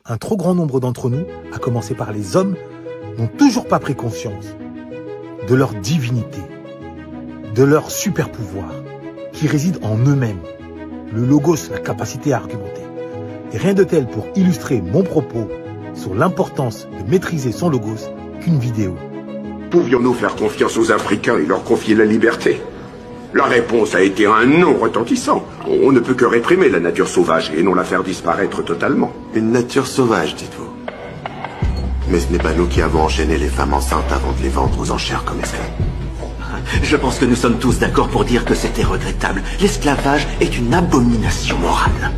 un trop grand nombre d'entre nous, à commencer par les hommes, n'ont toujours pas pris conscience de leur divinité, de leur super pouvoir, qui réside en eux-mêmes, le logos, la capacité à argumenter. Et rien de tel pour illustrer mon propos sur l'importance de maîtriser son logos qu'une vidéo. Pouvions-nous faire confiance aux Africains et leur confier la liberté? La réponse a été un non retentissant. On ne peut que réprimer la nature sauvage et non la faire disparaître totalement. Une nature sauvage, dites-vous. Mais ce n'est pas nous qui avons enchaîné les femmes enceintes avant de les vendre aux enchères comme esclaves. Je pense que nous sommes tous d'accord pour dire que c'était regrettable. L'esclavage est une abomination morale.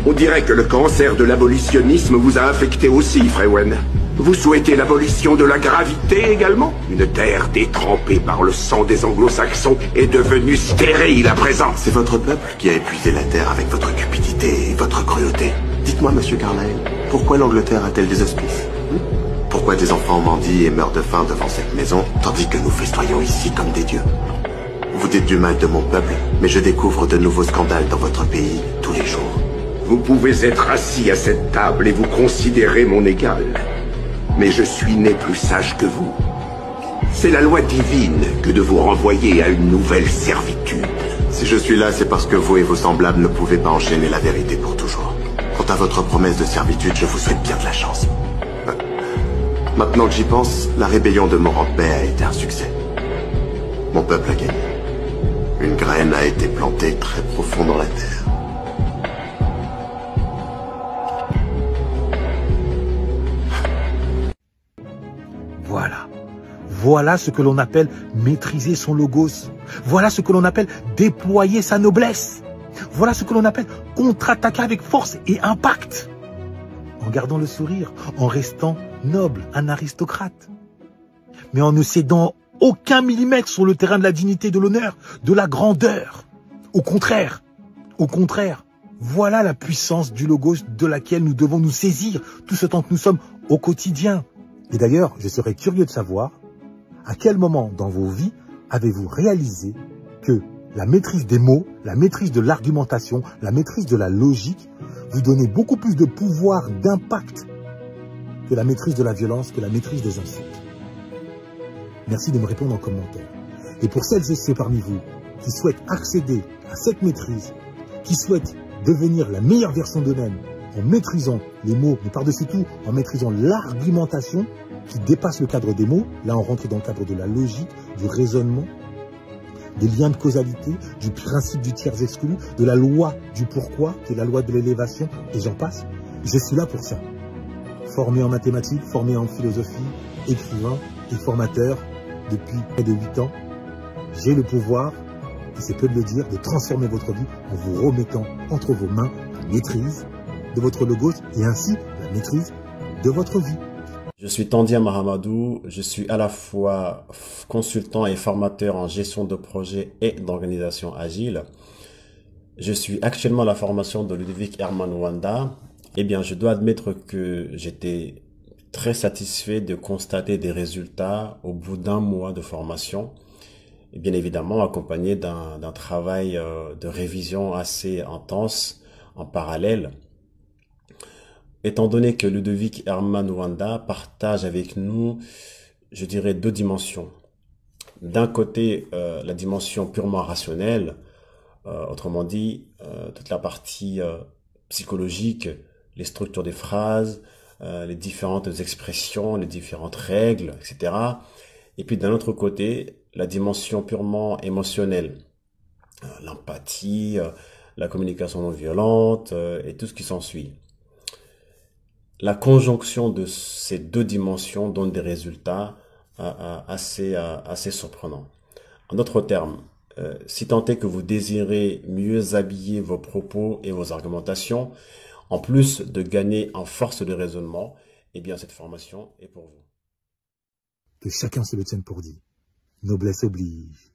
On dirait que le cancer de l'abolitionnisme vous a affecté aussi, Frewen. Vous souhaitez l'abolition de la gravité également? Une terre détrempée par le sang des anglo-saxons est devenue stérile à présent. C'est votre peuple qui a épuisé la terre avec votre cupidité et votre cruauté. Dites-moi, monsieur Carlyle, pourquoi l'Angleterre a-t-elle des hospices? Pourquoi des enfants mendient et meurent de faim devant cette maison, tandis que nous festoyons ici comme des dieux? Vous dites du mal de mon peuple, mais je découvre de nouveaux scandales dans votre pays tous les jours. Vous pouvez être assis à cette table et vous considérer mon égal. Mais je suis né plus sage que vous. C'est la loi divine que de vous renvoyer à une nouvelle servitude. Si je suis là, c'est parce que vous et vos semblables ne pouvez pas enchaîner la vérité pour toujours. Quant à votre promesse de servitude, je vous souhaite bien de la chance. Maintenant que j'y pense, la rébellion de Morant-Bay a été un succès. Mon peuple a gagné. Une graine a été plantée très profond dans la terre. Voilà ce que l'on appelle maîtriser son logos. Voilà ce que l'on appelle déployer sa noblesse. Voilà ce que l'on appelle contre-attaquer avec force et impact. En gardant le sourire, en restant noble, un aristocrate. Mais en ne cédant aucun millimètre sur le terrain de la dignité, de l'honneur, de la grandeur. Au contraire, voilà la puissance du logos de laquelle nous devons nous saisir tout ce temps que nous sommes au quotidien. Et d'ailleurs, je serais curieux de savoir à quel moment dans vos vies avez-vous réalisé que la maîtrise des mots, la maîtrise de l'argumentation, la maîtrise de la logique vous donnait beaucoup plus de pouvoir, d'impact que la maîtrise de la violence, que la maîtrise des insultes? Merci de me répondre en commentaire. Et pour celles et ceux parmi vous qui souhaitent accéder à cette maîtrise, qui souhaitent devenir la meilleure version d'eux-mêmes en maîtrisant les mots, mais par-dessus tout en maîtrisant l'argumentation qui dépasse le cadre des mots, là on rentre dans le cadre de la logique, du raisonnement, des liens de causalité, du principe du tiers exclu, de la loi du pourquoi, qui est la loi de l'élévation, et j'en passe. Je suis là pour ça. Formé en mathématiques, formé en philosophie, écrivain et formateur depuis près de 8 ans, j'ai le pouvoir, et c'est peu de le dire, de transformer votre vie en vous remettant entre vos mains la maîtrise de votre logos et ainsi la maîtrise de votre vie. Je suis Tandia Mahamadou, je suis à la fois consultant et formateur en gestion de projet et d'organisation agile. Je suis actuellement à la formation de Ludovic Herman Wanda. Eh bien, je dois admettre que j'étais très satisfait de constater des résultats au bout d'un mois de formation. Et bien évidemment, accompagné d'un travail de révision assez intense en parallèle. Étant donné que Ludovic Herman Wanda partage avec nous, je dirais, deux dimensions. D'un côté, la dimension purement rationnelle, autrement dit, toute la partie psychologique, les structures des phrases, les différentes expressions, les différentes règles, etc. Et puis d'un autre côté, la dimension purement émotionnelle, l'empathie, la communication non violente et tout ce qui s'ensuit. La conjonction de ces deux dimensions donne des résultats assez surprenants. En d'autres termes, si tant est que vous désirez mieux habiller vos propos et vos argumentations, en plus de gagner en force de raisonnement, eh bien cette formation est pour vous. Que chacun se le tienne pour dit. Noblesse oblige.